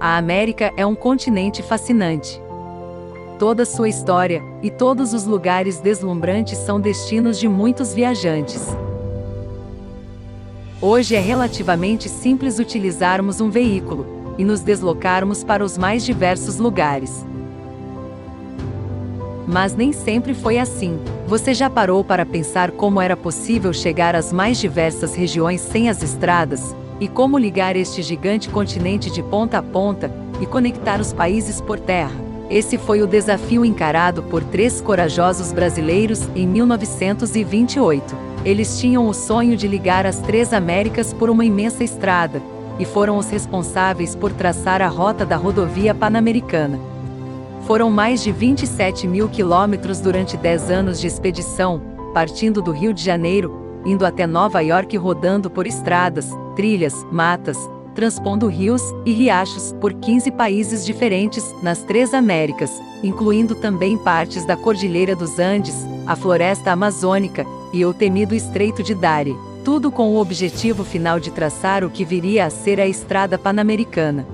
A América é um continente fascinante. Toda sua história e todos os lugares deslumbrantes são destinos de muitos viajantes. Hoje é relativamente simples utilizarmos um veículo e nos deslocarmos para os mais diversos lugares. Mas nem sempre foi assim. Você já parou para pensar como era possível chegar às mais diversas regiões sem as estradas? E como ligar este gigante continente de ponta a ponta e conectar os países por terra? Esse foi o desafio encarado por 3 corajosos brasileiros em 1928. Eles tinham o sonho de ligar as 3 Américas por uma imensa estrada, e foram os responsáveis por traçar a rota da rodovia Pan-Americana. Foram mais de 27 mil quilômetros durante 10 anos de expedição, partindo do Rio de Janeiro, indo até Nova York, rodando por estradas, trilhas, matas, transpondo rios e riachos por 15 países diferentes nas 3 Américas, incluindo também partes da Cordilheira dos Andes, a Floresta Amazônica e o temido Estreito de Darien, tudo com o objetivo final de traçar o que viria a ser a Estrada Pan-Americana.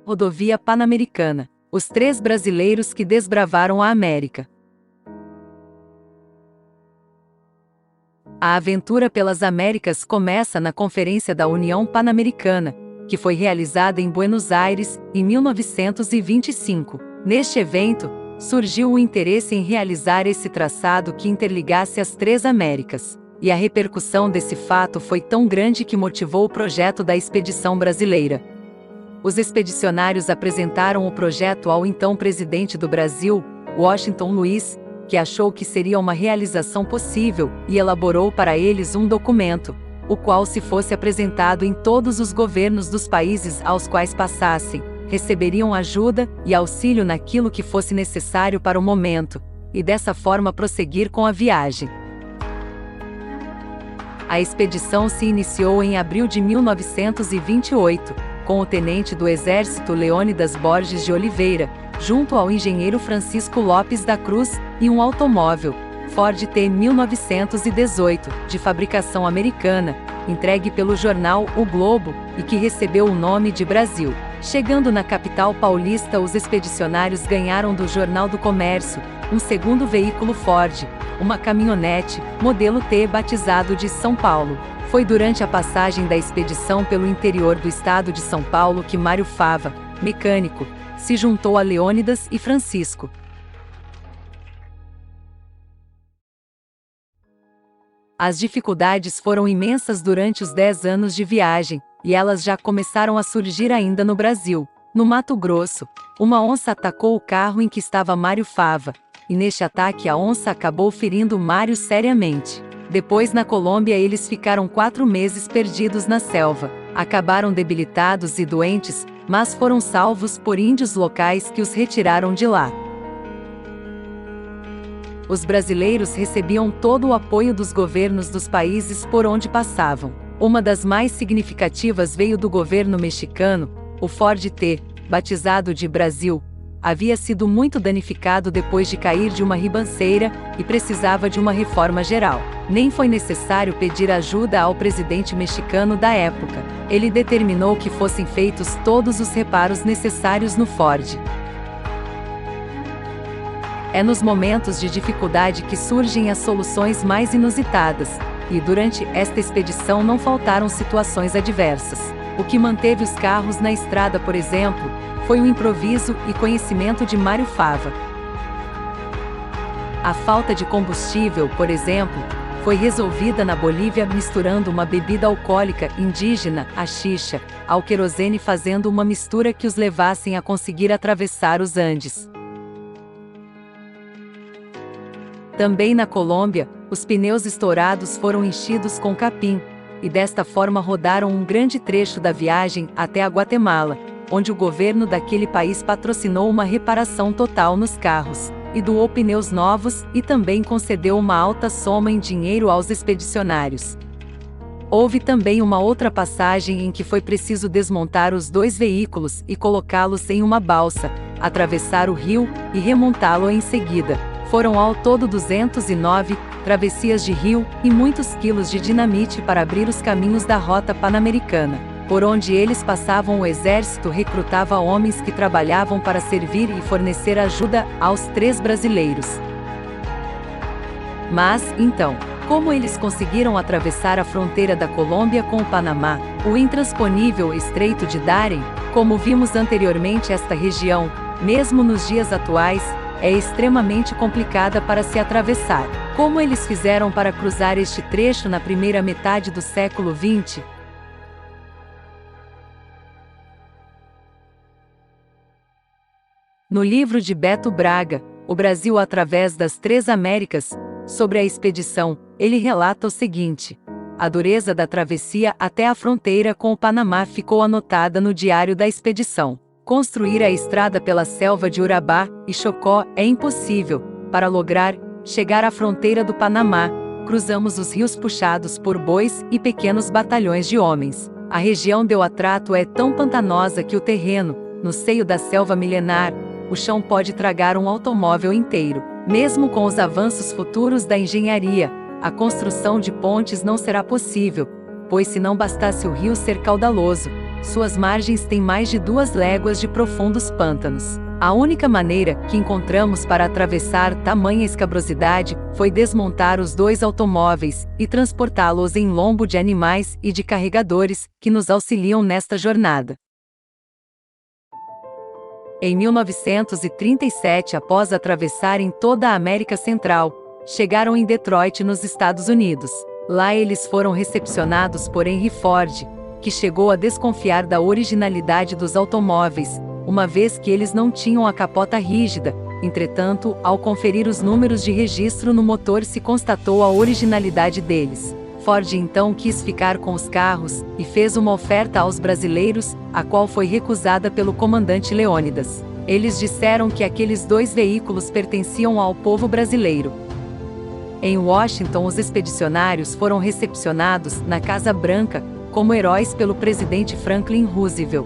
Rodovia Pan-Americana. Os 3 brasileiros que desbravaram a América. A aventura pelas Américas começa na Conferência da União Pan-Americana, que foi realizada em Buenos Aires, em 1925. Neste evento, surgiu o interesse em realizar esse traçado que interligasse as 3 Américas. E a repercussão desse fato foi tão grande que motivou o projeto da expedição brasileira. Os expedicionários apresentaram o projeto ao então presidente do Brasil, Washington Luiz, que achou que seria uma realização possível e elaborou para eles um documento, o qual, se fosse apresentado em todos os governos dos países aos quais passassem, receberiam ajuda e auxílio naquilo que fosse necessário para o momento, e dessa forma prosseguir com a viagem. A expedição se iniciou em abril de 1928. Com o tenente do Exército Leônidas Borges de Oliveira, junto ao engenheiro Francisco Lopes da Cruz, e um automóvel, Ford T 1918, de fabricação americana, entregue pelo jornal O Globo, e que recebeu o nome de Brasil. Chegando na capital paulista, os expedicionários ganharam do Jornal do Comércio um segundo veículo Ford, uma caminhonete, modelo T, batizado de São Paulo. Foi durante a passagem da expedição pelo interior do estado de São Paulo que Mário Fava, mecânico, se juntou a Leônidas e Francisco. As dificuldades foram imensas durante os 10 anos de viagem, e elas já começaram a surgir ainda no Brasil. No Mato Grosso, uma onça atacou o carro em que estava Mário Fava, e neste ataque a onça acabou ferindo Mário seriamente. Depois, na Colômbia, eles ficaram 4 meses perdidos na selva. Acabaram debilitados e doentes, mas foram salvos por índios locais que os retiraram de lá. Os brasileiros recebiam todo o apoio dos governos dos países por onde passavam. Uma das mais significativas veio do governo mexicano. O Ford T, batizado de Brasil, havia sido muito danificado depois de cair de uma ribanceira e precisava de uma reforma geral. Nem foi necessário pedir ajuda ao presidente mexicano da época. Ele determinou que fossem feitos todos os reparos necessários no Ford. É nos momentos de dificuldade que surgem as soluções mais inusitadas, e durante esta expedição não faltaram situações adversas. O que manteve os carros na estrada, por exemplo, foi o improviso e conhecimento de Mário Fava. A falta de combustível, por exemplo, foi resolvida na Bolívia misturando uma bebida alcoólica indígena, a xixa, ao querosene, fazendo uma mistura que os levassem a conseguir atravessar os Andes. Também na Colômbia, os pneus estourados foram enchidos com capim, e desta forma rodaram um grande trecho da viagem até a Guatemala, onde o governo daquele país patrocinou uma reparação total nos carros, e doou pneus novos e também concedeu uma alta soma em dinheiro aos expedicionários. Houve também uma outra passagem em que foi preciso desmontar os dois veículos e colocá-los em uma balsa, atravessar o rio e remontá-lo em seguida. Foram ao todo 209 travessias de rio e muitos quilos de dinamite para abrir os caminhos da rota pan-americana. Por onde eles passavam, o exército recrutava homens que trabalhavam para servir e fornecer ajuda aos 3 brasileiros. Mas, então, como eles conseguiram atravessar a fronteira da Colômbia com o Panamá, o intransponível Estreito de Darien? Como vimos anteriormente, esta região, mesmo nos dias atuais, é extremamente complicada para se atravessar. Como eles fizeram para cruzar este trecho na primeira metade do século XX? No livro de Beto Braga, O Brasil através das 3 Américas, sobre a expedição, ele relata o seguinte: a dureza da travessia até a fronteira com o Panamá ficou anotada no diário da expedição. Construir a estrada pela selva de Urabá e Chocó é impossível. Para lograr chegar à fronteira do Panamá, cruzamos os rios puxados por bois e pequenos batalhões de homens. A região do atrato é tão pantanosa que o terreno, no seio da selva milenar, o chão pode tragar um automóvel inteiro. Mesmo com os avanços futuros da engenharia, a construção de pontes não será possível, pois se não bastasse o rio ser caudaloso, suas margens têm mais de 2 léguas de profundos pântanos. A única maneira que encontramos para atravessar tamanha escabrosidade foi desmontar os 2 automóveis e transportá-los em lombo de animais e de carregadores que nos auxiliam nesta jornada. Em 1937, após atravessarem toda a América Central, chegaram em Detroit, nos Estados Unidos. Lá eles foram recepcionados por Henry Ford, que chegou a desconfiar da originalidade dos automóveis, uma vez que eles não tinham a capota rígida. Entretanto, ao conferir os números de registro no motor, se constatou a originalidade deles. Ford então quis ficar com os carros e fez uma oferta aos brasileiros, a qual foi recusada pelo comandante Leônidas. Eles disseram que aqueles 2 veículos pertenciam ao povo brasileiro. Em Washington, os expedicionários foram recepcionados na Casa Branca como heróis pelo presidente Franklin Roosevelt.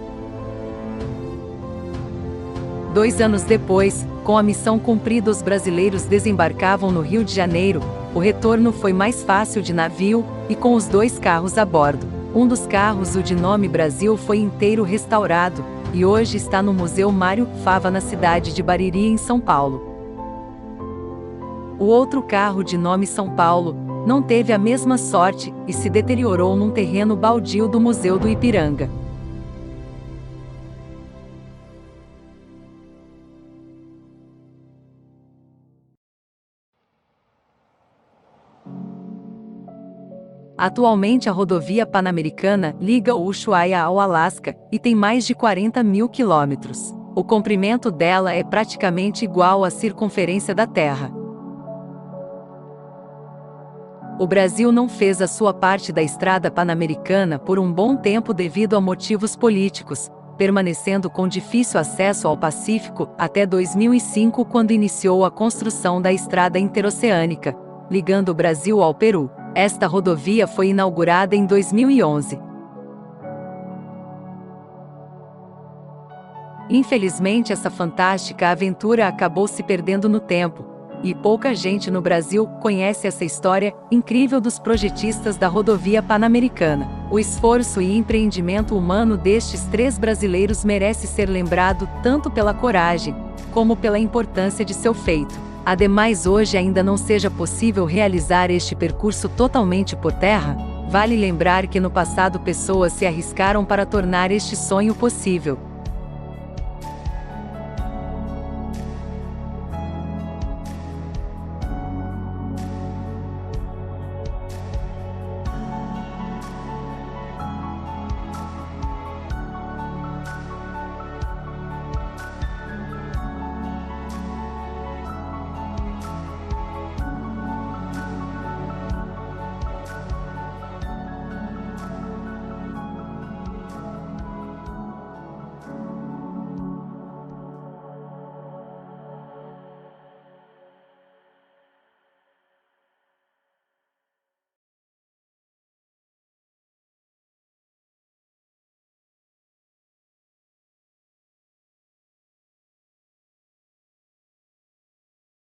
2 anos depois, com a missão cumprida, os brasileiros desembarcavam no Rio de Janeiro. O retorno foi mais fácil de navio e com os 2 carros a bordo. Um dos carros, o de nome Brasil, foi inteiro restaurado e hoje está no Museu Mário Fava, na cidade de Bariri, em São Paulo. O outro carro, de nome São Paulo, não teve a mesma sorte e se deteriorou num terreno baldio do Museu do Ipiranga. Atualmente, a rodovia Pan-Americana liga o Ushuaia ao Alasca e tem mais de 40 mil quilômetros. O comprimento dela é praticamente igual à circunferência da Terra. O Brasil não fez a sua parte da estrada pan-americana por um bom tempo devido a motivos políticos, permanecendo com difícil acesso ao Pacífico até 2005, quando iniciou a construção da estrada interoceânica, ligando o Brasil ao Peru. Esta rodovia foi inaugurada em 2011. Infelizmente, essa fantástica aventura acabou se perdendo no tempo, e pouca gente no Brasil conhece essa história incrível dos projetistas da rodovia Pan-Americana. O esforço e empreendimento humano destes 3 brasileiros merece ser lembrado tanto pela coragem, como pela importância de seu feito. Ademais, hoje ainda não seja possível realizar este percurso totalmente por terra, vale lembrar que no passado pessoas se arriscaram para tornar este sonho possível.